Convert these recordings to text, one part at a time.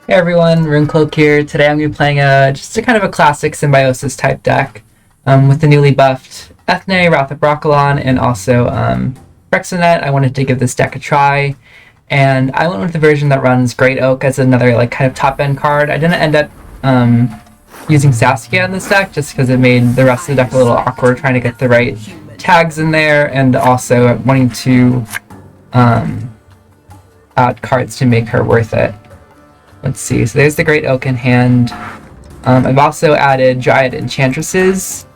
Hey everyone, Runecloak here. Today I'm going to be playing just a kind of a classic Symbiosis type deck with the newly buffed Eithné, Wrath of Brokilon, and also Brexanet. I wanted to give this deck a try, and I went with the version that runs Great Oak as another like kind of top end card. I didn't end up using Saskia in this deck just because it made the rest of the deck a little awkward trying to get the right tags in there, and also wanting to add cards to make her worth it. Let's see, so there's the Great Oak in hand. I've also added Dryad Enchantresses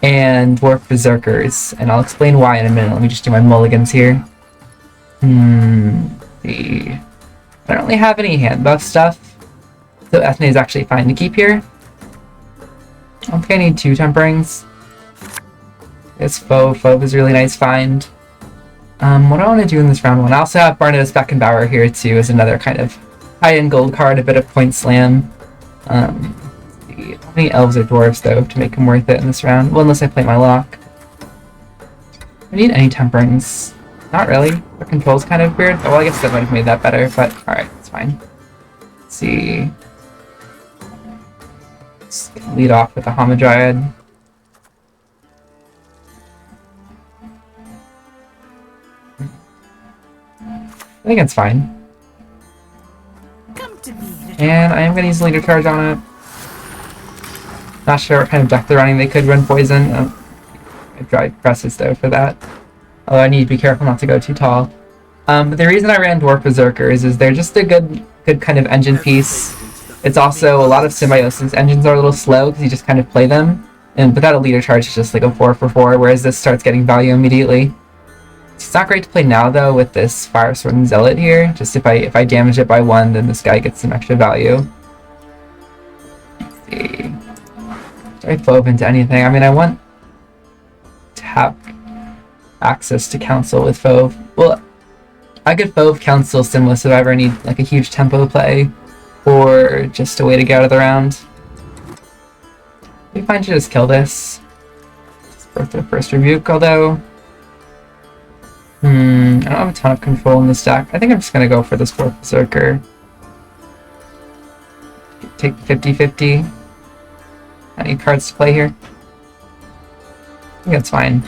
and Dwarf Berserkers, and I'll explain why in a minute. Let me just do my mulligans here. See. I don't really have any hand buff stuff, so Eithné is actually fine to keep here. I don't think I need 2 Temperings. It's Fauve. Fauve is a really nice find. What do I want to do in this round 1? I also have Barnabas Beckenbauer here too as another kind of high-end gold card, a bit of point slam. How many elves or dwarves though to make them worth it in this round? Well, unless I play my lock. I need any temperings. Not really. The control's kind of weird. Oh, well, I guess that might have made that better, but alright, it's fine. Let's see. Let's lead off with the Hamadryad. I think it's fine. And I am going to use Leader Charge on it. Not sure what kind of deck they're running. They could run Poison. I drive presses though for that. Although I need to be careful not to go too tall. But the reason I ran Dwarf Berserkers is they're just a good kind of engine piece. It's also a lot of Symbiosis engines are a little slow because you just kind of play them. And without a Leader Charge, it's just like a 4/4, whereas this starts getting value immediately. It's not great to play now though with this Fire Sword and Zealot here. Just if I damage it by 1, then this guy gets some extra value. Let's see. Do I Fauve into anything? I mean, I want to have access to Council with Fauve. Well, I could Fauve Council Simlas if I ever need like a huge tempo play, or just a way to get out of the round. Maybe fine to just kill this. Just Birth of First Rebuke, although I don't have a ton of control in this deck. I think I'm just going to go for this Dwarf Berserker. Take 50-50. Any cards to play here? I think that's fine.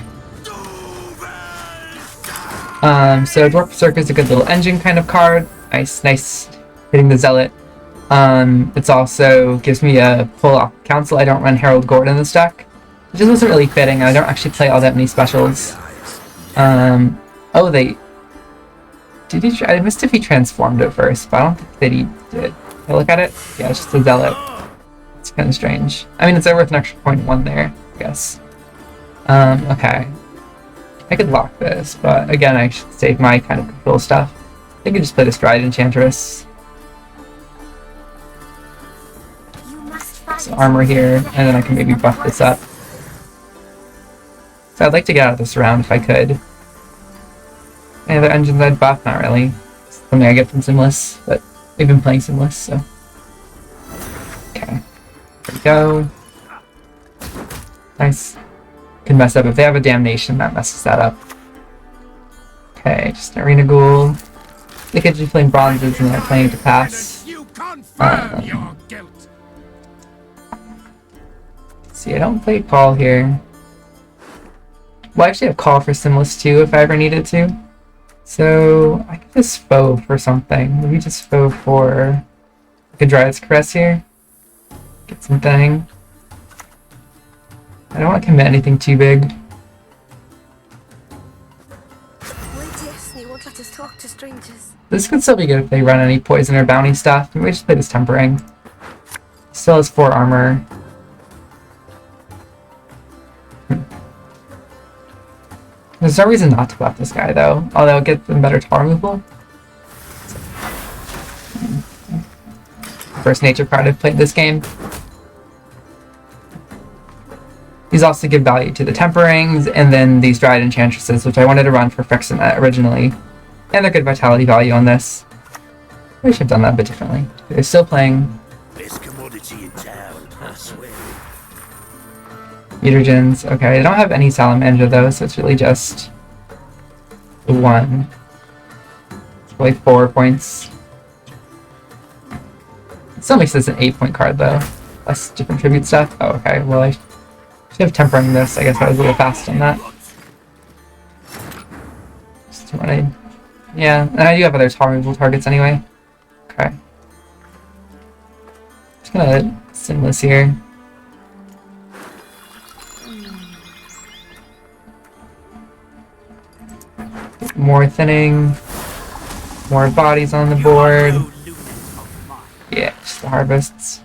So Dwarf Berserker is a good little engine kind of card. Nice hitting the Zealot. It's also gives me a pull off Council. I don't run Herald Gord in this deck. It just wasn't really fitting. I don't actually play all that many specials. Oh, I missed if he transformed it first, but I don't think that he did. Can I look at it? Yeah, it's just a Zealot. It's kind of strange. I mean, it's worth an extra 0.1 there, I guess. Okay. I could lock this, but again, I should save my kind of control stuff. I think I just play this Dryad Enchantress. Some armor here, and then I can maybe buff this up. So I'd like to get out of this round if I could. Any other engines I'd buff? Not really. It's something I get from Simlas, but we've been playing Simlas, so. Okay. There we go. Nice. Could mess up if they have a Damnation, that messes that up. Okay, just an Arena Ghoul. They could be playing bronzes and they're playing to pass. See, I don't play Call here. Well, I actually have Call for Simlas too if I ever needed to. So I could just Fauve for something. Maybe just Fauve for like a Dryad's Caress here. Get something. I don't want to commit anything too big. This could still be good if they run any poison or bounty stuff. Maybe we just play this Tempering. Still has 4 armor. There's no reason not to buff this guy though, although it gets them better tower removal. First nature card I've played this game. These also give value to the Temperings, and then these Dryad Enchantresses, which I wanted to run for Brexanet originally. And they're good vitality value on this. I should have done that a bit differently. They're still playing. Best commodity in town, I swear. Mutagens. Okay, I don't have any Salamander though, so it's really just the 1. It's probably 4 points. Still makes this an 8-point card though. Less different tribute stuff. Oh, okay. Well, I should have tempering this. I guess I was a little fast on that. Just too many. Yeah, and I do have other tolerable targets anyway. Okay. Just gonna Simlas here. More thinning. More bodies on the board. Yeah, just the harvests.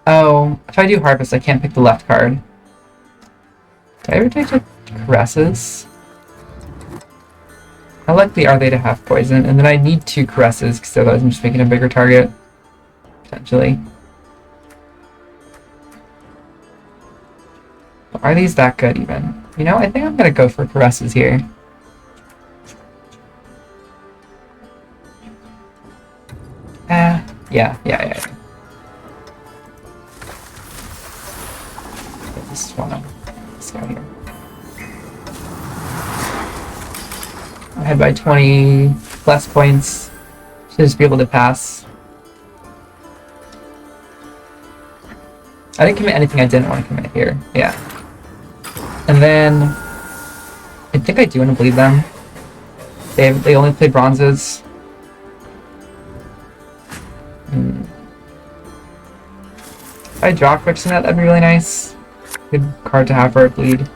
Oh, if I do harvest, I can't pick the left card. Do I ever take the caresses? How likely are they to have poison? And then I need 2 caresses, because otherwise I'm just making a bigger target. Potentially. Are these that good, even? You know, I think I'm gonna go for caresses here. Yeah. Just wanna this guy here. Ahead by 20 less points. Should just be able to pass. I didn't commit anything I didn't want to commit here. Yeah. And then I think I do want to bleed them. They only play bronzes. If I draw quick net, that'd be really nice. Good card to have for a bleed.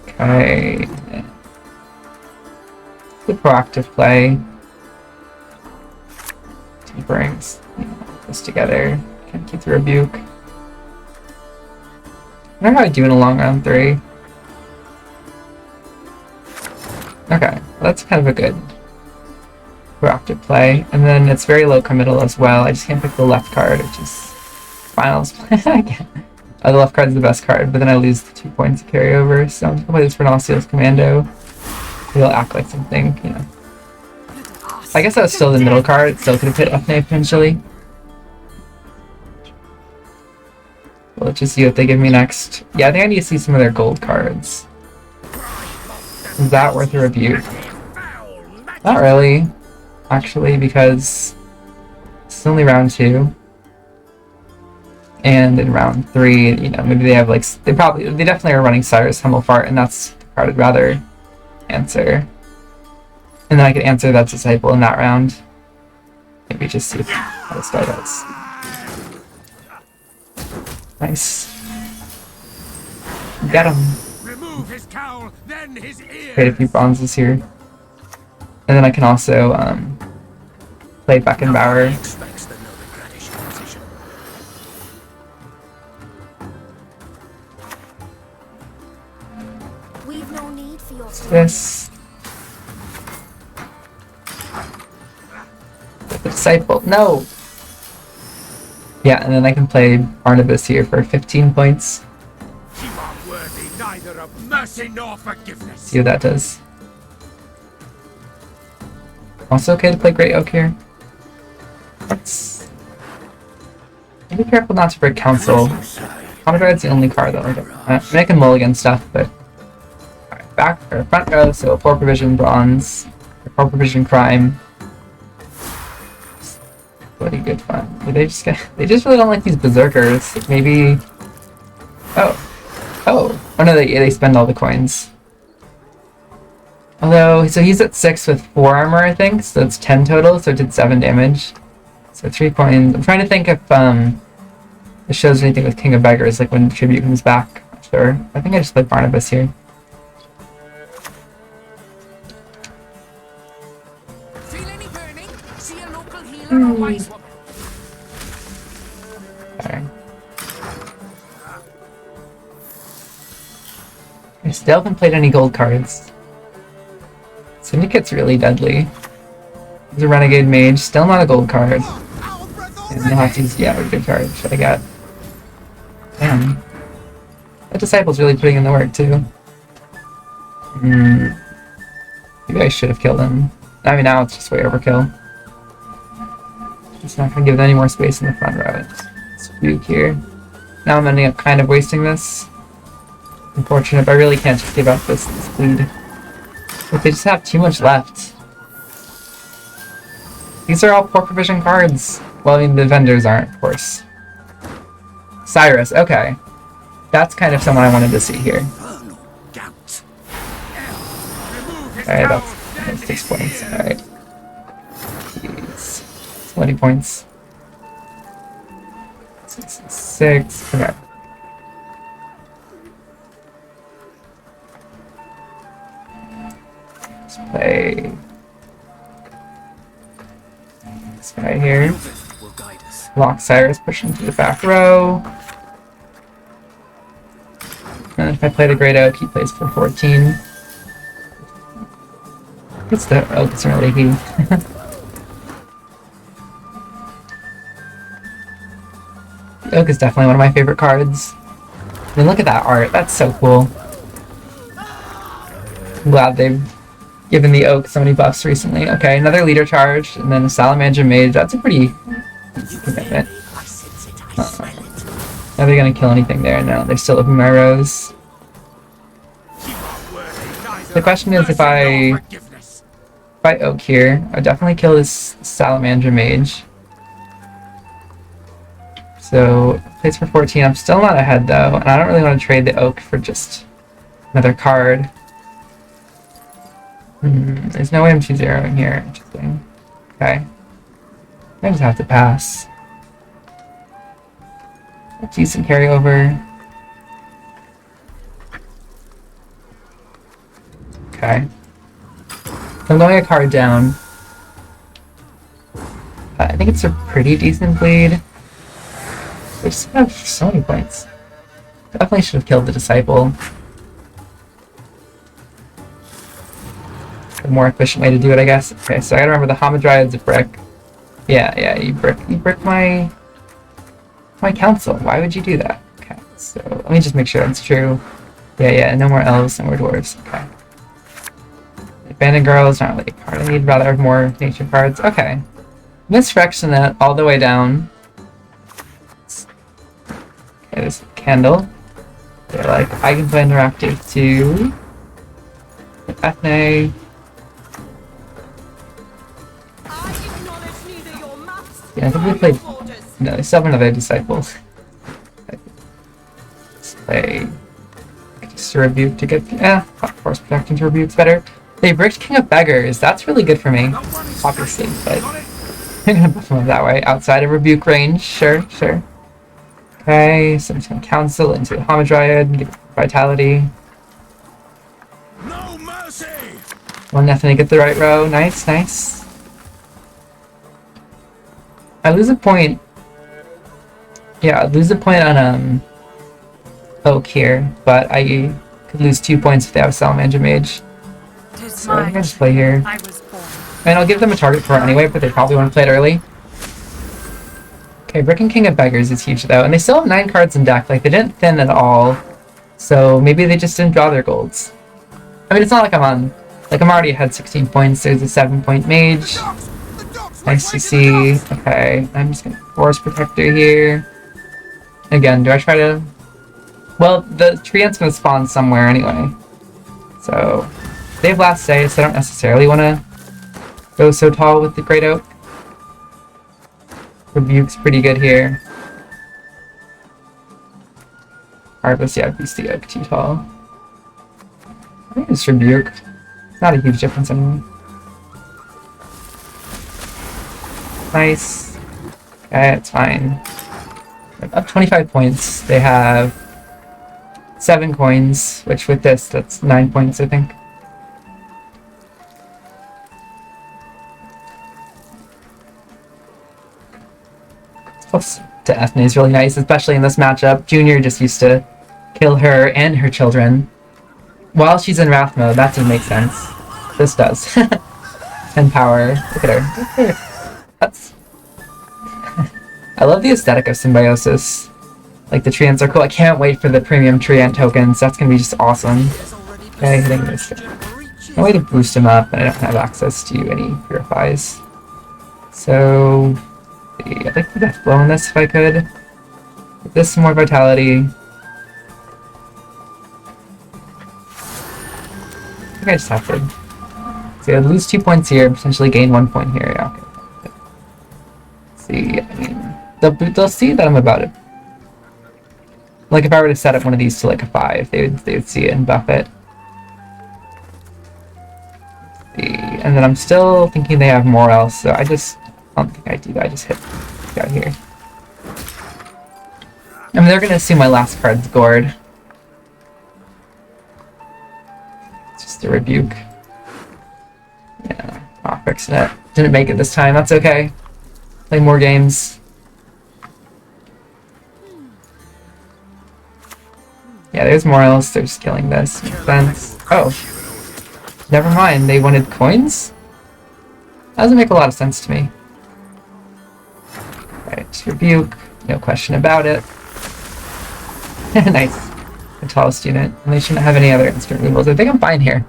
Okay. Good proactive play. Temperings. Put this together. Can't keep the rebuke. I wonder how I do in a long round 3. Okay, well, that's kind of a good proactive play. And then it's very low committal as well. I just can't pick the left card, which is finals play. The left card is the best card, but then I lose the 2 points to carry over. So I'm gonna play this for Nauseous Commando. It'll act like something, you know. I guess that was still the middle card. It still could have hit Eithné potentially. Well, let's just see what they give me next. Yeah, I think I need to see some of their gold cards. Is that worth a rebuke? Not really, actually, because it's only round 2. And in round 3, you know, maybe they have like they definitely are running Cyrus Humblefart, and that's the card I'd rather answer. And then I could answer that Disciple in that round. Maybe just see how this guy does. Nice. Get him. Remove his cowl, then his ears. Create a few bronzes here. And then I can also play Beckenbauer. We've no need for your This. The Disciple. No! Yeah, and then I can play Barnabas here for 15 points. You are worthy neither of mercy nor forgiveness. See what that does. Also okay to play Great Oak here. Let's... Be careful not to break Council. Counterguard's the only card though. I mean, I can mulligan stuff, but... Alright, back, or front row, so 4 provision bronze, 4 provision crime. Bloody good fun. They just really don't like these berserkers. Maybe... Oh no, they spend all the coins. Although, so he's at 6 with 4 armor, I think, so it's 10 total, so it did 7 damage. So 3 coins. I'm trying to think if it shows anything with King of Beggars, like when Tribute comes back. Not sure. I think I just played Barnabas here. Feel any burning? See a local healer or wise woman? Sorry. I still haven't played any gold cards. Syndicate's really deadly. There's a Renegade Mage, still not a gold card. And you'll have to use, yeah, a good card. Should I got? Damn. That Disciple's really putting in the work, too. Maybe I should have killed him. I mean, now it's just way overkill. It's not going to give it any more space in the front row. It's Duke here. Now I'm ending up kind of wasting this. Unfortunate, but I really can't just give up this lead. But they just have too much left. These are all poor provision cards. Well, I mean, the vendors aren't, of course. Cyrus, okay. That's kind of someone I wanted to see here. Okay, that's 6 points. Alright. Jeez. 20 points. 6. Okay. Let's play this guy here. Lock Cyrus, push him to the back row. And if I play the Great Oak, he plays for 14. It's the Oak, it's really he. The Oak is definitely one of my favorite cards. I mean, look at that art, that's so cool. I'm glad they've given the Oak so many buffs recently. Okay, another leader charge, and then a Salamander Mage. That's a pretty commitment. Are they gonna kill anything there? No, they're still open my rows. The question is if I Oak here, I'd definitely kill this Salamander Mage. So, plays for 14. I'm still not ahead though, and I don't really want to trade the Oak for just another card. There's no way I'm 2-0ing here. Interesting. Okay. I just have to pass. A decent carryover. Okay. I'm going a card down. I think it's a pretty decent bleed. They just have so many points. Definitely should have killed the Disciple. A more efficient way to do it, I guess. Okay, so I gotta remember the Hamadryad's a brick. Yeah, you brick my council. Why would you do that? Okay, so let me just make sure that's true. Yeah, no more elves, no more dwarves. Okay. Abandoned Girl is not really a card I need, rather have more nature cards. Okay. Misfraction that all the way down. Okay, there's a candle. They're like, I can play interactive too. Eithné. Yeah, I think we played. No, they still have another Disciple. Let's play. Just a Rebuke to get. Force Protection to Rebuke's better. They bricked King of Beggars. That's really good for me, obviously, but I'm gonna buff him that way. Outside of Rebuke range, sure. Okay, so I'm just gonna Council into the Hamadryad and give it Vitality. No mercy. One definitely get the right row. Nice. I lose a point. Yeah, I lose a point on Oak here, but I could lose 2 points if they have Salamander Mage. So I'm gonna just play here. And I'll give them a target for it anyway, but they probably want to play it early. Okay, Bricking King of Beggars is huge though, and they still have 9 cards in deck. Like, they didn't thin at all, so maybe they just didn't draw their golds. I mean, it's not like I'm already ahead 16 points. There's a 7-point Mage. Nice to see. Okay, I'm just gonna Force Protector here. Again, do I try to... Well, the Treant's gonna spawn somewhere anyway. So, they have last say, so I don't necessarily want to go so tall with the Great Oak. Rebuke's pretty good here. Harvest, yeah, Beastie Oak too tall. I think it's Rebuke. Not a huge difference anyway. Nice. Okay, it's fine. Up 25 points. They have 7 coins, which with this, that's 9 points, I think. Plus to Eithné is really nice, especially in this matchup. Junior just used to kill her and her children while she's in Wrath mode. That doesn't make sense. This does. 10 power. Look at her. That's... I love the aesthetic of Symbiosis. Like, the Treants are cool. I can't wait for the premium Treant tokens. That's gonna be just awesome. Okay, hitting this guy. No way to boost him up, and I don't have access to any Purifies. So... I'd like to Death Blow on this if I could. Give this some more Vitality. I think I just have to. So I'd lose 2 points here, potentially gain 1 point here. Yeah, okay. See, I mean, they'll see that I'm about it. Like if I were to set up one of these to like a 5, they would see it and buff it. See, and then I'm still thinking they have more else, so I don't think I do that. I just hit out here. I mean, they're gonna assume my last card's gourd. It's just a rebuke. Yeah, not fixing it. Didn't make it this time. That's okay. Play more games. Yeah, there's more else. They're just killing this. Makes sense. Oh. Never mind. They wanted coins? That doesn't make a lot of sense to me. Right, rebuke. No question about it. Nice. The tallest unit. And they shouldn't have any other instant removals. I think I'm fine here.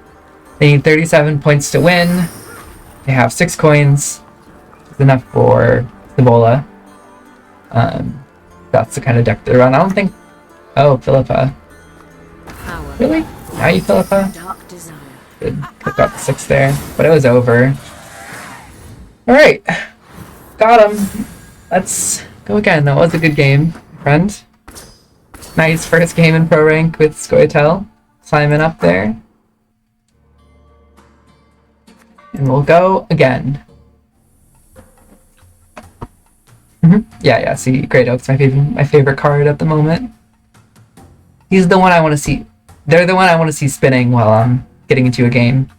They need 37 points to win. They have 6 coins. It's enough for Cibola. That's the kind of deck they run. I don't think... Oh, Philippa. Really? Now you, Philippa? Good. Could got the 6 there. But it was over. Alright. Got him. Let's go again. That was a good game, friend. Nice first game in pro rank with Scoia'tael. Simon up there. And we'll go again. Yeah, see, Great Oak's my favorite card at the moment. He's the one I want to see. They're the one I want to see spinning while I'm getting into a game.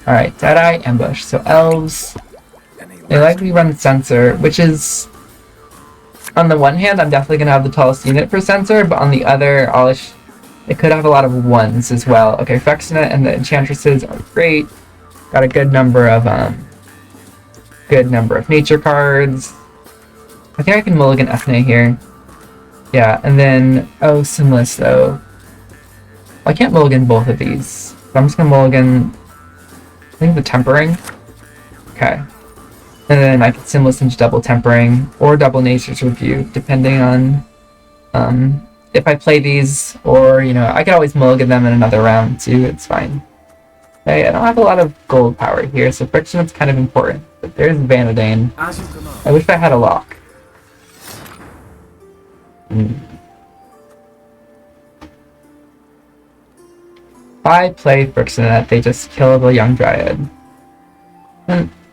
Alright, Deadeye, Ambush. So elves, they likely run Sensor, which is, on the one hand, I'm definitely going to have the tallest unit for Sensor, but on the other, it could have a lot of 1s as well. Okay, Fexnet and the Enchantresses are great. Got a good number of nature cards. I think I can mulligan Eithné here. Yeah, and then, oh, Simlas though. I can't mulligan both of these. So I'm just gonna mulligan, I think, the Tempering. Okay. And then I can Simlas into double Tempering, or double Nature's Rebuke, depending on if I play these, or, you know, I could always mulligan them in another round too, it's fine. Okay, I don't have a lot of gold power here, so friction is kind of important. But there's Vanadane. I wish I had a lock. If I play Frixionet, they just kill the young Dryad.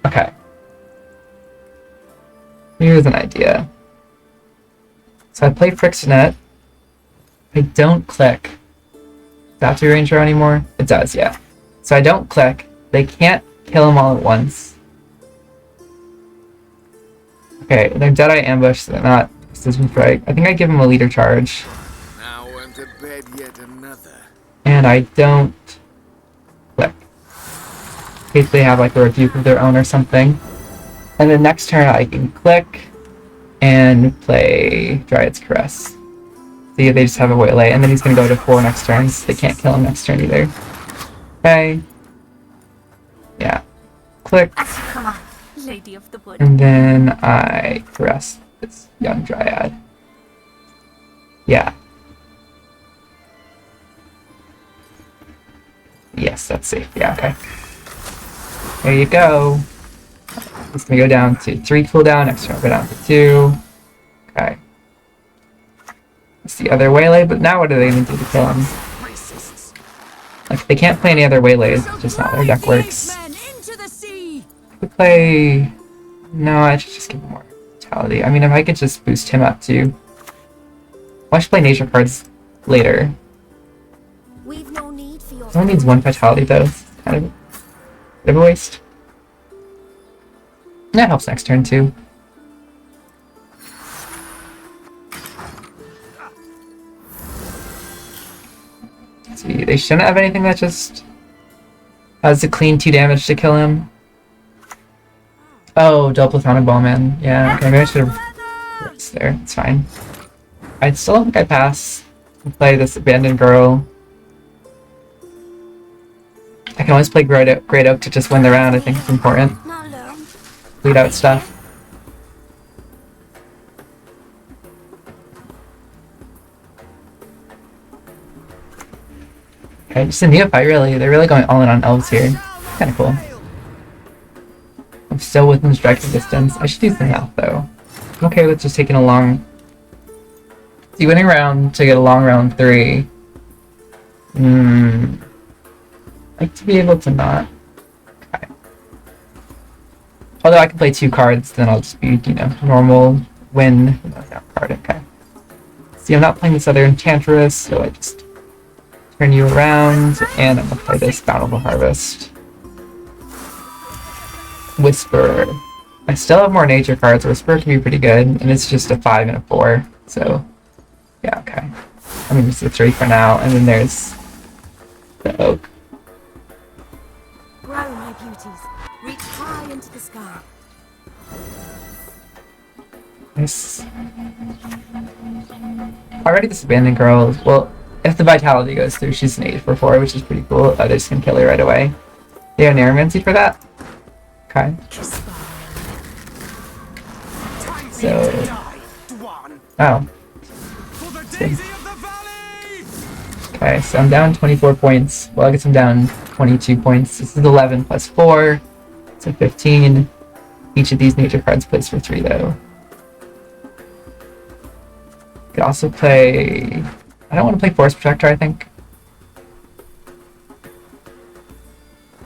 Okay. Here's an idea. So I play Frixionet. I don't click. Does that do Ranger anymore? It does, yeah. So I don't click. They can't kill them all at once. Okay, they're Deadeye Ambush, so they're not Precision Strike. I think I give them a leader charge. Now I'm to bed yet another. And I don't click. In case they have like a rebuke of their own or something. And then next turn I can click and play Dryad's Caress. See, they just have a waylay, and then he's gonna go to 4 next turn, so they can't kill him next turn either. Okay. Yeah. Click. Come on, Lady of the Wood. And then I caress this young Dryad. Yeah. Yes, that's safe. Yeah, okay. There you go. It's gonna go down to 3 cooldown, next turn I'll go down to 2. Okay. That's the other waylay, but now what are they gonna do to kill him? Like, they can't play any other waylays, just not how their deck works. We play... No, I should just give him more vitality. I mean, if I could just boost him up too. I should play nature cards later. We've no need for your Someone needs 1 vitality though. It's kind of a bit of a waste. That helps next turn too. See, they shouldn't have anything that just has a clean 2 damage to kill him. Oh, double Platonic Ballman. Yeah, okay, maybe I should have... It's there, it's fine. I still don't think I pass. I'll play this Abandoned Girl. I can always play Great Oak to just win the round. I think it's important. Bleed out stuff. Okay, just a neophyte, really. They're really going all in on elves here. Kinda cool. I'm still within striking distance. I should do some health though. I'm okay with just taking a long... See, winning round to get a long round 3. I'd like to be able to not... Okay. Although I can play 2 cards, then I'll just be, you know, normal win. Card, okay. See, I'm not playing this other Enchantress, so I just turn you around, and I'm gonna play this Bountiful Harvest. Whisper. I still have more nature cards. Whisper can be pretty good, and it's just a 5 and a 4, so yeah, okay. I'm gonna use the 3 for now, and then there's the oak. Grow, my beauties. Reach high into the sky. Nice. Already this abandoned girl. Well, if the vitality goes through, she's an 8 for 4, which is pretty cool. They're just gonna kill her right away. Yeah, Neuromancy for that. Okay. So. Oh. Okay, so I'm down 24 points. Well, I guess I'm down 22 points. This is 11 plus 4, so 15. Each of these nature cards plays for 3, though. Could also play... I don't want to play Forest Protector, I think.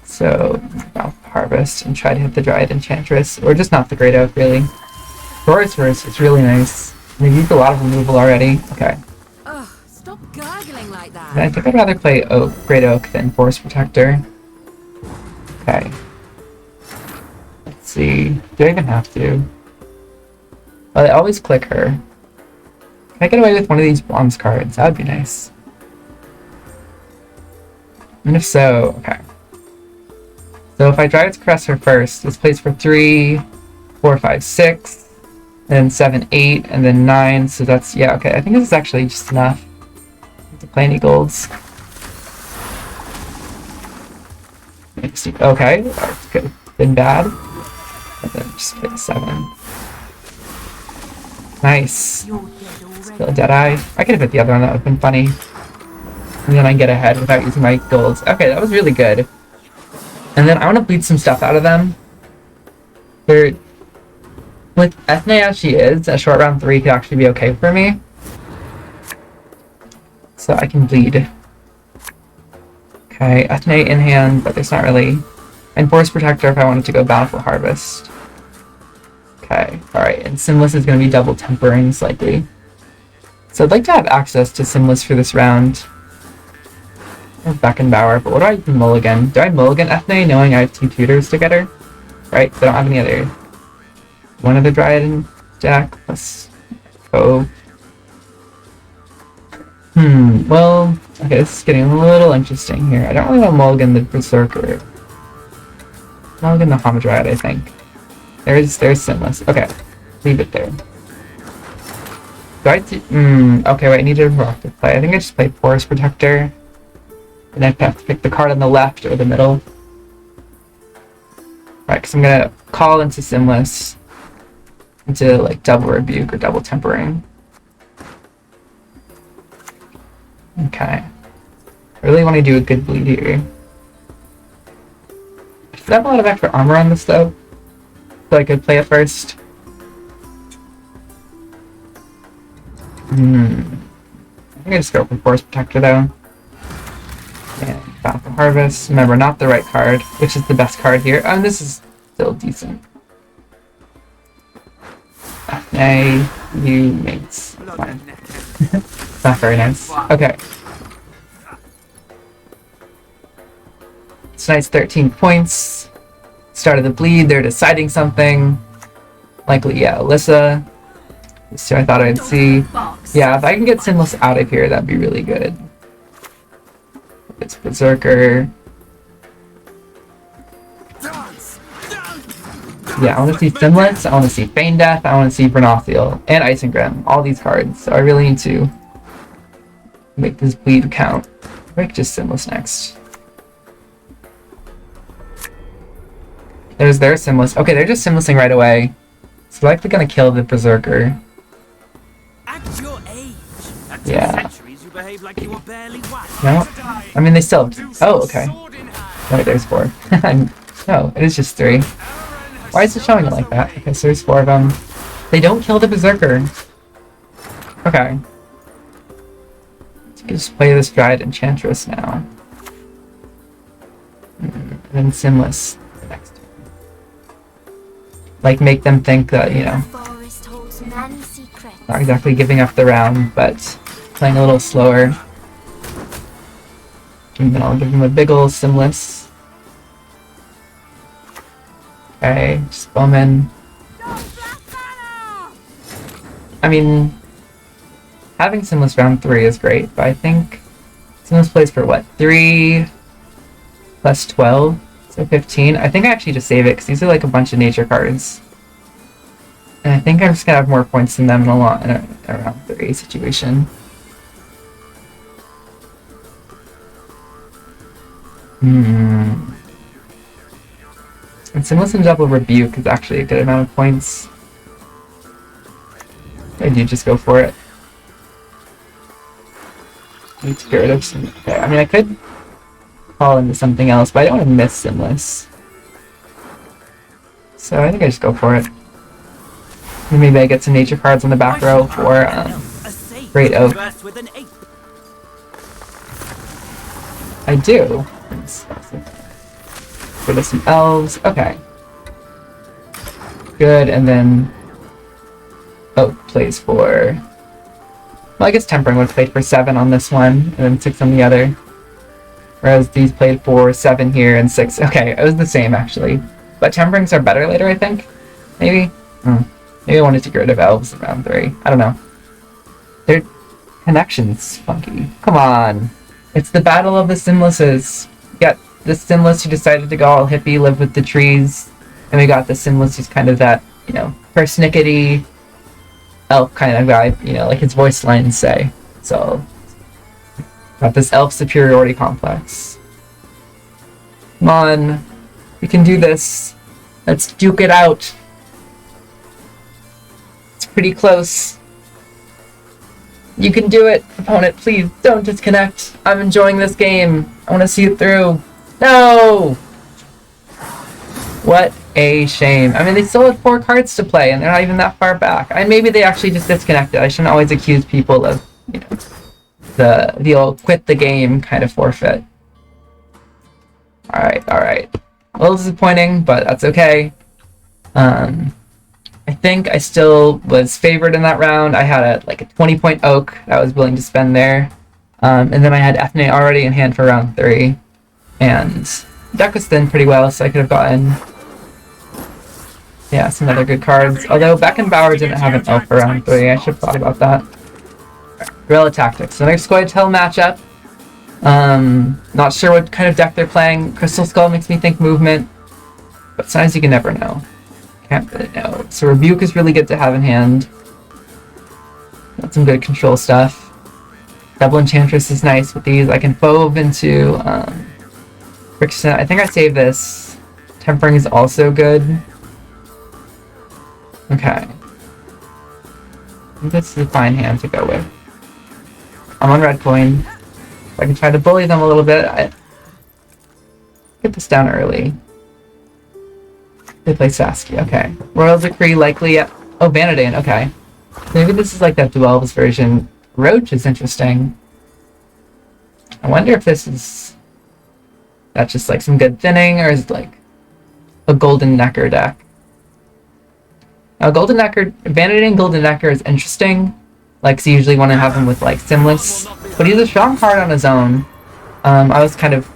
So, I'll Harvest and try to hit the Dryad Enchantress, or just not the Great Oak, really. Forest Verse is really nice. They've used a lot of removal already. Okay. Ugh, stop gargling like that. And I think I'd rather play Great Oak than Forest Protector. Okay. Let's see. Do I even have to? Well, I always click her. Can I get away with one of these bronze cards? That would be nice. And if so, okay. So if I Dryad's Caress her first, this plays for 3, 4, 5, 6, then 7, 8, and then 9. So that's, yeah, okay. I think this is actually just enough to play any golds. Okay, that's good. Been bad. And then just play 7. Nice. Still a Deadeye. I could have hit the other one, that would have been funny. And then I get ahead without using my golds. Okay, that was really good. And then I want to bleed some stuff out of them. With Eithné as she is, a short round 3 could actually be okay for me. So I can bleed. Okay, Eithné in hand, but there's not really... And Forest Protector if I wanted to go Bountiful Harvest. Okay, alright, and Simlas is going to be double Temperings, likely. So I'd like to have access to Simlas for this round. Or Beckenbauer, but what do I do mulligan? Do I mulligan Eithné knowing I have 2 tutors to get her? Right, so I don't have any other... One other Dryad in deck, plus... Oh. Well... Okay, this is getting a little interesting here. I don't really want to mulligan the Berserker. Mulligan the Hamadryad, I think. There's Simlas. Okay, leave it there. Do I do... okay, wait, I need a rock to play. I think I just play Forest Protector. And I have to pick the card on the left or the middle. Right, because I'm going to call into Simlas into, like, double Rebuke or double Tempering. Okay. I really want to do a good bleed here. I should have a lot of extra armor on this, though. So I could play it first. I think I just go for Forest Protector, though. And Bountiful Harvest. Remember, not the right card, which is the best card here. And this is still decent. Eithné, you mates. Fine. Not very nice. Okay. Tonight's 13 points. Started the bleed, they're deciding something. Likely, yeah, Alyssa. So I thought I'd see. Yeah, if I can get Simlas out of here, that'd be really good. It's Berserker. Yeah, I want to see Simlas, I want to see Feign Death, I want to see Brokilon, and Isengrim. All these cards. So I really need to make this bleed count. Break just Simlas next. There's their Simlas. Okay, they're just Simlasing right away. So likely gonna kill the Berserker. At your age, at Yeah. centuries, you behave like you were barely one. No? I mean, they still... Oh, okay. Wait, there's 4. No, it is just 3. Why is it showing it like that? Okay, so there's 4 of them. They don't kill the Berserker. Okay. Let's just play this Dryad Enchantress now. And then Simlas next. Like, make them think that, you know, Forest holds many secrets. not exactly giving up the round, but playing a little slower. And then I'll give him a big ol' Simlas. Okay, just bowman. I mean, having Simlas round 3 is great, but I think Simlas plays for what? 3 plus 12? So 15? I think I actually just save it, because these are like a bunch of nature cards. And I think I'm just gonna have more points than them in a round 3 situation. And Simlas and Double Rebuke is actually a good amount of points. I do just go for it. Need to get rid of some. Okay, I mean, I could call into something else, but I don't want to miss Simlas. So I think I just go for it. And maybe I get some nature cards on the back row for Great Oak. I do. Rid of some elves. Okay. Good, and then Oak plays for... Well, I guess Tempering would play for 7 on this one, and then 6 on the other. Whereas these played for 7 here and 6. Okay, it was the same, actually. But Temperings are better later, I think? Maybe? Maybe I wanted to get rid of elves in round 3. I don't know. Their connection's funky. Come on. It's the battle of the Simlases. You got the Simlas who decided to go all hippie, live with the trees. And we got the Simlas who's kind of that, you know, persnickety elf kind of guy, you know, like his voice lines say. So, got this elf superiority complex. Come on. We can do this. Let's duke it out. It's pretty close. You can do it, opponent. Please don't disconnect. I'm enjoying this game. I want to see it through. No! What a shame. I mean, they still had 4 cards to play, and they're not even that far back. And maybe they actually just disconnected. I shouldn't always accuse people of, you know, the old quit the game kind of forfeit. Alright. A little disappointing, but that's okay. I think I still was favored in that round. I had a 20-point Oak that I was willing to spend there. And then I had Eithné already in hand for round 3. And the deck was thin pretty well, so I could have gotten, yeah, some other good cards. Although Beckenbauer didn't have an elf for round 3. I should have thought about that. Guerrilla Tactics. Another Scoia'tael matchup. Not sure what kind of deck they're playing. Crystal Skull makes me think movement. But sometimes you can never know. Can't really know. So Rebuke is really good to have in hand. Got some good control stuff. Double Enchantress is nice with these. I can Fove into Friction. I think I saved this. Tempering is also good. Okay. I think this is a fine hand to go with. I'm on red coin. I can try to bully them a little bit. I get this down early. They play Saskia, okay. Royal Decree likely at... Oh, Vanadane, okay. Maybe this is like that Duel's version. Roach is interesting. I wonder if this is... That's just like some good thinning, or is it like a Golden Necker deck? Now, Golden Necker... Vanadane Golden Necker is interesting. Like, so you usually want to have him with like Simlas. But he's a strong card on his own. I was kind of...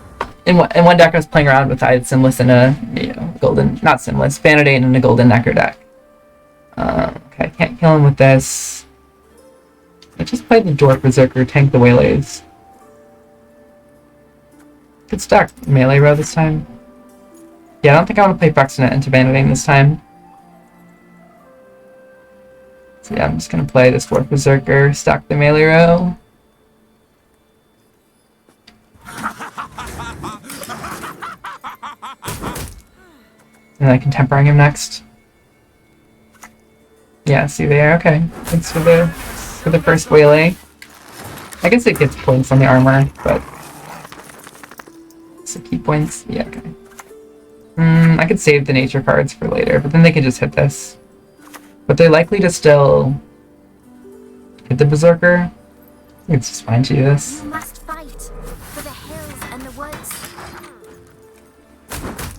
In one deck I was playing around with, I had Simlas in a, you know, golden, not Simlas, Vanadane in a Golden Necker deck. Okay, can't kill him with this. I just played the Dwarf Berserker, tank the Waylays. Good stack melee row this time. Yeah, I don't think I want to play Frexnet into Vanadane this time. So yeah, I'm just going to play this Dwarf Berserker, stack the melee row. And I can Tempering him next. Yeah, see there, okay. Thanks for the first Waylay. I guess it gets points on the armor, but... So key points, yeah, okay. I could save the nature cards for later, but then they could just hit this. But they're likely to still hit the Berserker. I think it's just fine to do this. You must fight for the hills and the woods.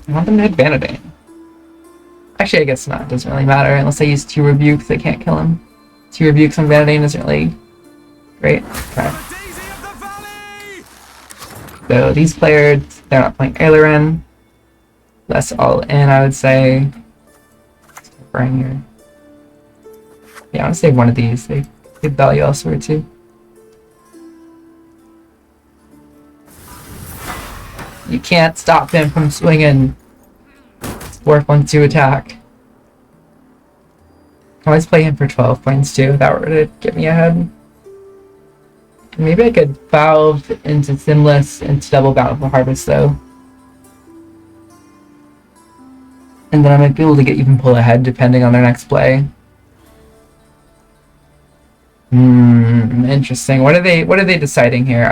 I want them to hit Vanadane. Actually, I guess not. It doesn't really matter unless I use 2 rebukes. They can't kill him. 2 rebukes on Vanadane isn't really great. Okay. So these players, they're not playing Aileron. Less all in, I would say. Right here. Yeah, I want to save one of these. They could value elsewhere too. You can't stop him from swinging. Worth 1-2 attack. I can always play him for 12 points too, if that were to get me ahead. Maybe I could valve into Simlas into double Bountiful Harvest though. And then I might be able to get even pull ahead depending on their next play. Interesting. What are they deciding here?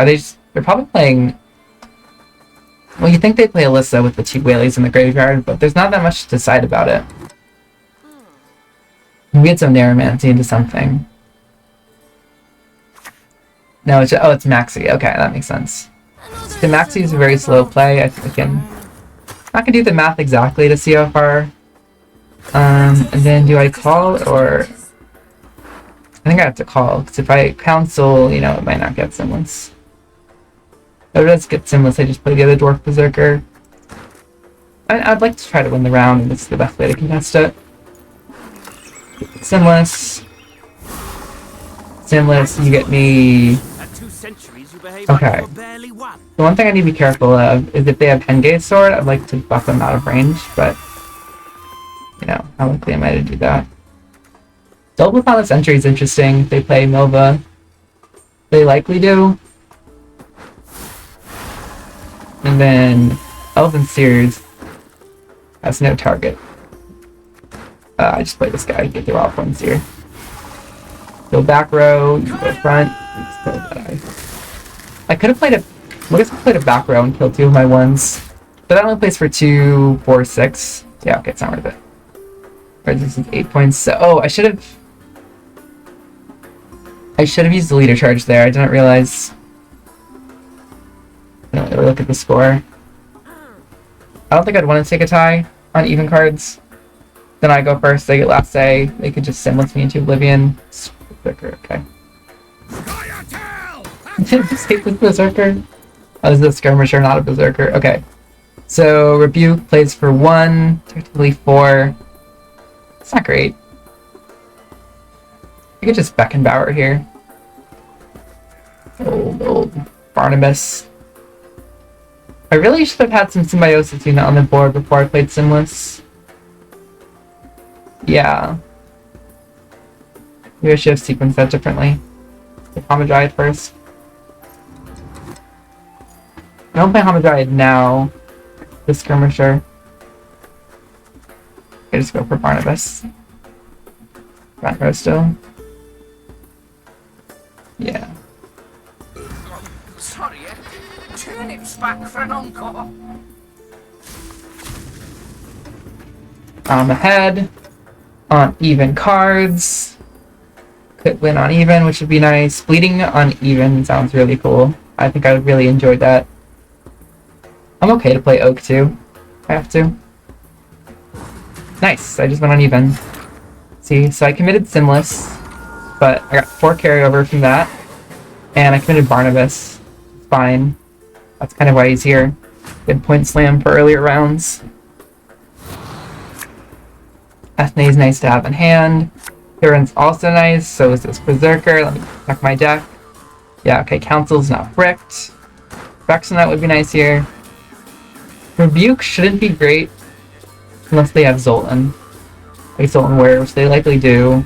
They're probably playing. Well, you think they play Alyssa with the 2 Whaleys in the graveyard, but there's not that much to decide about it. We get some Neuromancy into something. No, it's Maxi. Okay, that makes sense. So Maxi is a very slow play. I can do the math exactly to see how far. And then do I call or? I think I have to call because if I counsel, you know, it might not get Simlas. If it does get Simlas, I just play the other Dwarf Berserker. I'd like to try to win the round, and this is the best way to contest it. Simlas, you get me. Okay. The one thing I need to be careful of is if they have Hengaze Sword, I'd like to buff them out of range, but you know, how likely am I to do that? Double Promise Entry is interesting if they play Milva. They likely do. And then Elven Sears has no target. I just play this guy, get the raw points here. Go back row, you go front, I could have played a back row and killed 2 of my ones. But that only plays for 2, 4, 6. Yeah, okay, it's not worth it. Or this is 8 points. So, oh, I should have used the leader charge there. I didn't realize. I don't really look at the score. I don't think I'd want to take a tie on even cards. Then I go first, they get last say. They could just Simlas me into Oblivion. Berserker, okay. Escape with Berserker? Oh, this is a skirmisher, not a Berserker. Okay. So, Rebuke plays for 1, technically 4. It's not great. I could just Beckenbauer here. Old Barnabas. I really should have had some Symbiosis unit on the board before I played Simlas. Yeah. Maybe I should have sequenced that differently. Hamadryad first. I don't play Hamadryad now. The skirmisher. I just go for Barnabas. Front row still. Yeah. Sorry, turnips back for an encore. I'm ahead on even cards. Could win on even, which would be nice. Bleeding on even sounds really cool. I think I would really enjoy that. I'm okay to play Oak too. I have to. Nice, I just went on even. See, so I committed Simlas, but I got 4 carryover from that. And I committed Barnabas. Fine. That's kind of why he's here. Good point slam for earlier rounds. Eithné is nice to have in hand. Huron's also nice, so is this Berserker. Let me check my deck. Yeah, okay, Council's not bricked. Vexenut would be nice here. Rebuke shouldn't be great unless they have Zoltan. Like Zoltan Wear, which they likely do.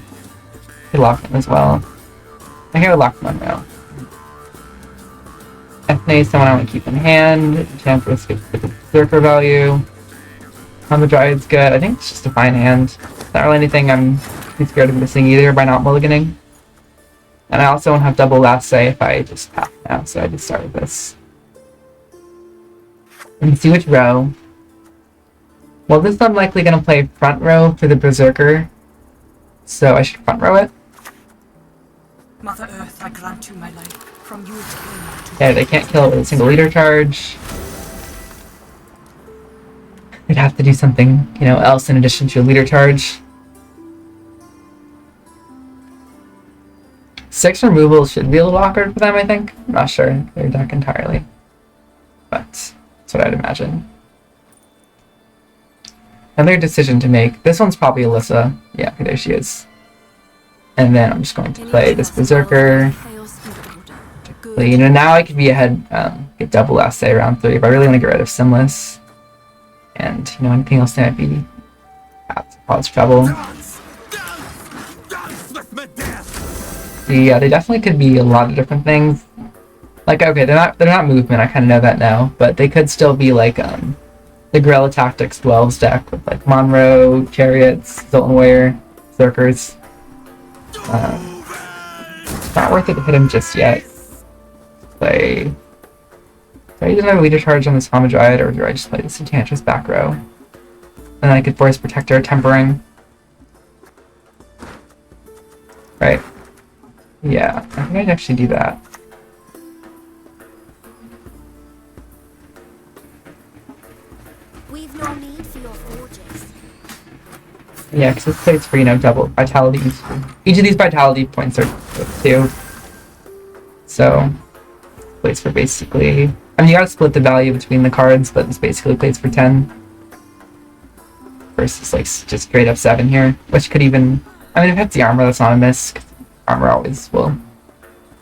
They lock him as well. I hear lock him now. Eithné is someone I want to keep in hand. Enchantress gets the Berserker value. Hamadryad's good. I think it's just a fine hand. Not really anything I'm too scared of missing either by not mulliganing. And I also won't have double last say if I just pass now, so I just start with this. And see which row. Well, this is unlikely going to play front row for the Berserker, so I should front row it. Mother Earth, I grant you my life. From you it's pain to Yeah, they can't kill it with a single leader charge. They'd have to do something, you know, else in addition to a leader charge. 6 removal should be a little awkward for them, I think. I'm not sure their deck entirely, but that's what I'd imagine. Another decision to make. This one's probably Alyssa. Yeah, okay, there she is. And then I'm just going to play this Berserker. You know, now I could be ahead, get double last day round 3, but I really want to get rid of Simlas. And, you know, anything else that might be out to cause trouble. Yeah, they definitely could be a lot of different things. Like, okay, they're not movement, I kind of know that now, but they could still be like, the Guerrilla Tactics 12's deck with like Monroe, Chariots, Zoltan Warrior, Berserkers. It's not worth it to hit him just yet. Play. Do I use another leader charge on this Hamadryad, or do I just play this Enchantress back row? And I could force Protector Tempering. Right. Yeah, I think I'd actually do that. We've no need for your forges. Yeah, because this plays for, you know, double vitalities. Each of these vitality points are 2. So, plays for basically... I mean, you gotta split the value between the cards, but this basically plays for 10. Versus, like, just straight up 7 here. Which could even... I mean, if it's the armor, that's not a miss. Armor always will.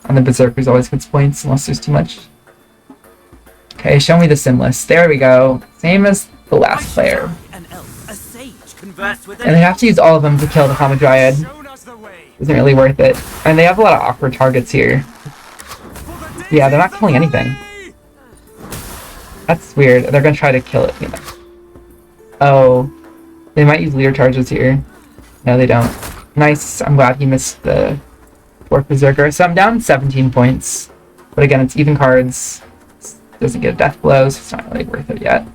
And the Berserkers always gets points, unless there's too much. Okay, show me the Simlas. There we go. Same as the last player. An elf, a sage, converse with And they have to use all of them to kill the Hamadryad. Isn't really worth it. And they have a lot of awkward targets here. Yeah, they're not killing anything. That's weird. They're gonna try to kill it, you know. Oh. They might use leader charges here. No, they don't. Nice. I'm glad he missed the 4th Berserker. So I'm down 17 points. But again, it's even cards. Doesn't get a death blow, so it's not really worth it yet.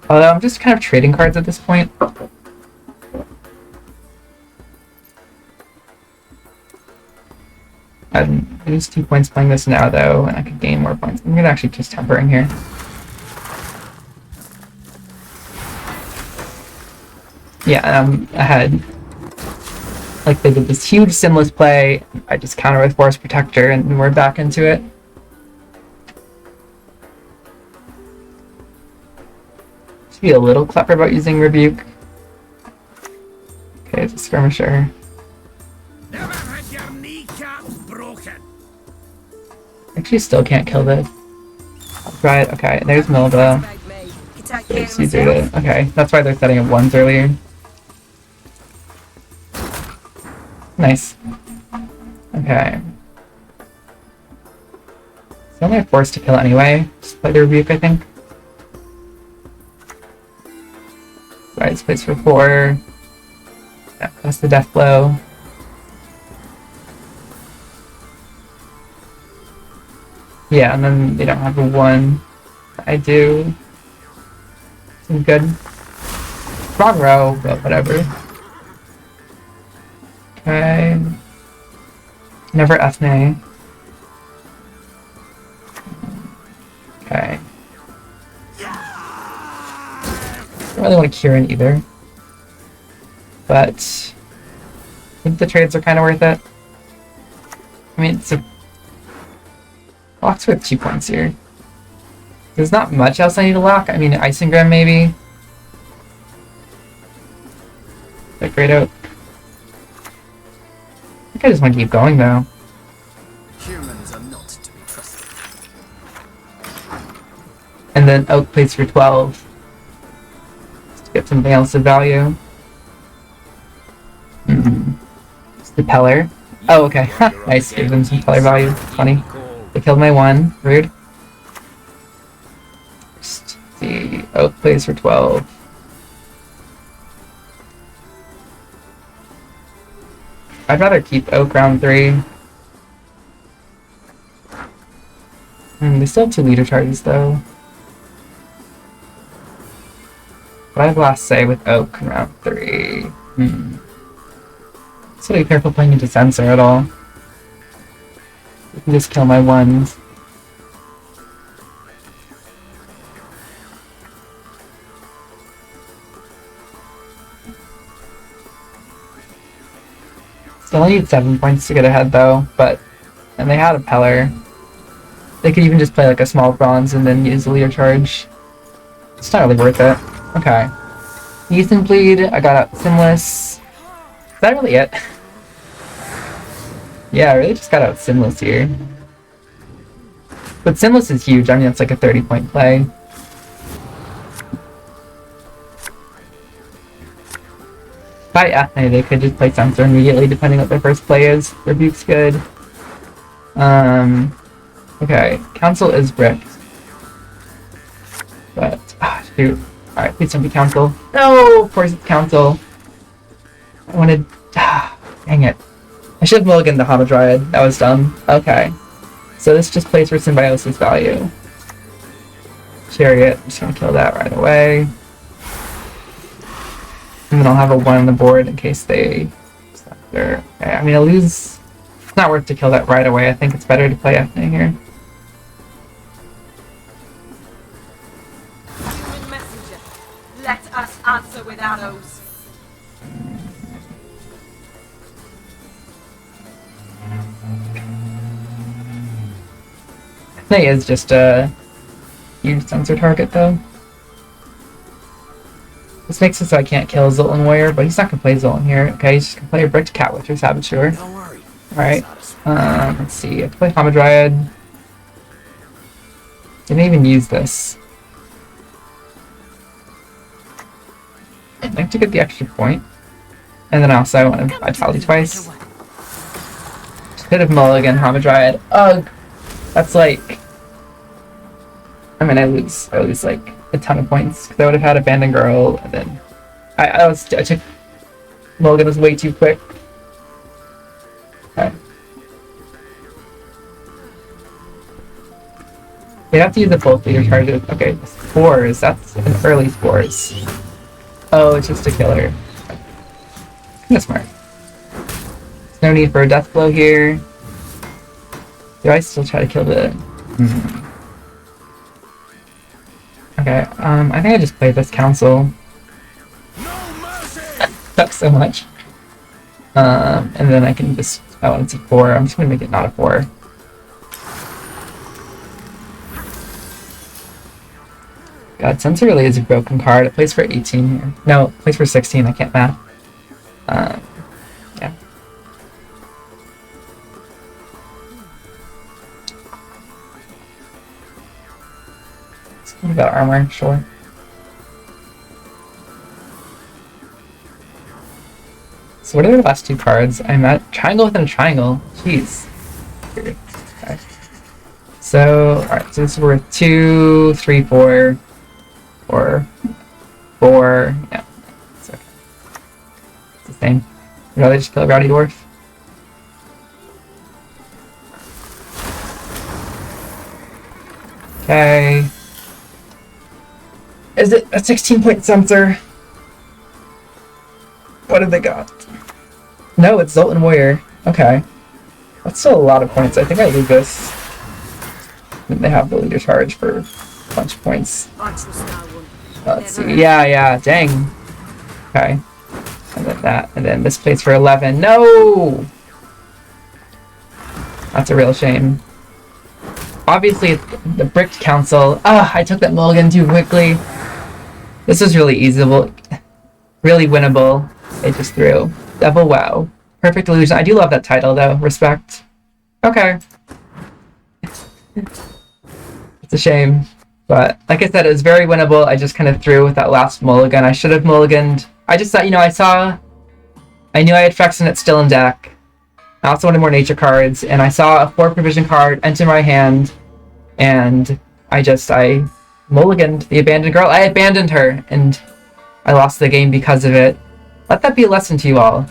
Although I'm just kind of trading cards at this point. I'd lose 2 points playing this now, though, and I could gain more points. I'm gonna actually just Tempering here. Yeah, I'm ahead. Like, they did this huge Simlas play. I just counter with Force Protector, and we're back into it. Should be a little clever about using Rebuke. Okay, it's a Skirmisher. Never had your kneecaps broken. Actually, still can't kill this. Right, okay, there's Milda. There's Caesar. Okay, that's why they're setting up 1s earlier. Nice. Okay. So only have forced to kill anyway. Just play the Rebuke, I think. Right, this plays for 4. Yeah, that's the death blow. Yeah, and then they don't have a 1. I do. Some good. Wrong row, but whatever. Okay. Never Eithné. Okay. Don't really want to Kieran either. But I think the trades are kind of worth it. I mean, it's a lock's with 2 points here. There's not much else I need to lock. I mean, Isengram maybe. The Great Oak. I think I just want to keep going though. Humans are not to be trusted. And then Oak plays for 12. Just to get something else of value. Just the Peller. Oh, okay. Nice. Give them some Peller value. Funny. They killed my 1. Rude. Just the Oak plays for 12. I'd rather keep Oak round 3. They still have 2 leader charges though. But I have last say with Oak in round 3. So be careful playing into Sensor at all. You can just kill my ones. Still need 7 points to get ahead though, and they had a Peller. They could even just play like a small bronze and then use the leader charge. It's not really worth it. Okay. Ethan bleed, I got out Simlas. Is that really it? Yeah, I really just got out Simlas here. But Simlas is huge, I mean it's like a 30-point play. By Eithné, they could just play Sensor immediately depending what their first play is. Rebuke's good. Okay, Council is bricked. But, shoot. Alright, please don't be Council. No! Of course it's Council. I wanted... dang it. I should have mulliganed the Hamadryad. That was dumb. Okay. So this just plays for Symbiosis value. Chariot, I'm just gonna kill that right away. And then I'll have a 1 on the board in case they... Okay, I mean, I lose... It's not worth to kill that right away. I think it's better to play Eithné here. Human messenger, let us answer with arrows. Eithné is just a huge Sensor target, though. This makes it so I can't kill Zoltan Warrior, but he's not gonna play Zoltan here. Okay, he's just gonna play a Bricked Cat with your Saboteur. Don't worry. Alright. Let's see. I have to play Hamadryad. Didn't even use this. I'd like to get the extra point. And then also I want to Vitality twice. Could have mulligan Hamadryad. Ugh! That's like... I mean, I lose like a ton of points because I would have had Abandoned Girl, and then I took mulligan was way too quick. Okay. They have to use the full leader charges. Okay, spores. That's an early spores. Oh, it's just a killer. That's smart. There's no need for a death blow here. Do I still try to kill the? Okay, I think I just played this Council. Sucks so much. And then I can just... Oh, it's a 4. I'm just gonna make it not a 4. God, Sensor really is a broken card. It plays for 18 here. No, it plays for 16. I can't math. Yeah. What about armor? Sure. So what are the last 2 cards? I'm at triangle within a triangle. Jeez. Weird. Okay. So, alright, so this is worth 2, 3, 4, or 4. Yeah, it's okay. It's the same. I'd rather just kill a Rowdy Dwarf. Okay. Is it a 16-point Sensor? What have they got? No, it's Zoltan Warrior. Okay. That's still a lot of points. I think I lose this. And they have the leader charge for a bunch of points. Let's see. Yeah, dang. Okay. And then that. And then this plays for 11. No! That's a real shame. Obviously, it's the Bricked Council. I took that mulligan too quickly. This was really easy. Really winnable. They just threw. Devil Wow. Perfect Illusion. I do love that title, though. Respect. Okay. It's a shame. But, like I said, it was very winnable. I just kind of threw with that last mulligan. I should have mulliganed. I just thought, I knew I had Phyrexian still in deck. I also wanted more nature cards, and I saw a 4 provision card enter my hand, and I mulliganed the Abandoned Girl. I abandoned her, and I lost the game because of it. Let that be a lesson to you all.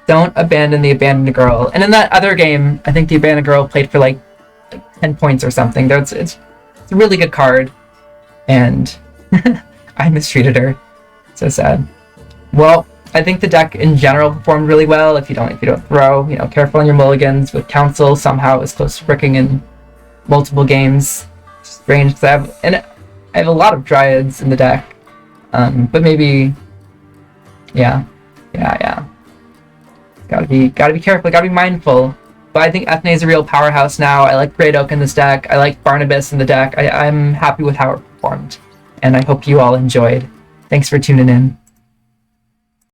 Don't abandon the Abandoned Girl. And in that other game, I think the Abandoned Girl played for like 10 points or something. It's a really good card, and I mistreated her. So sad. Well, I think the deck in general performed really well. If you don't throw, careful on your mulligans. With Council, somehow it was close to fricking in multiple games. Strange, because I have a lot of Dryads in the deck. But maybe, yeah. Gotta be careful, gotta be mindful. But I think Eithné is a real powerhouse now. I like Great Oak in this deck. I like Barnabas in the deck. I'm happy with how it performed. And I hope you all enjoyed. Thanks for tuning in.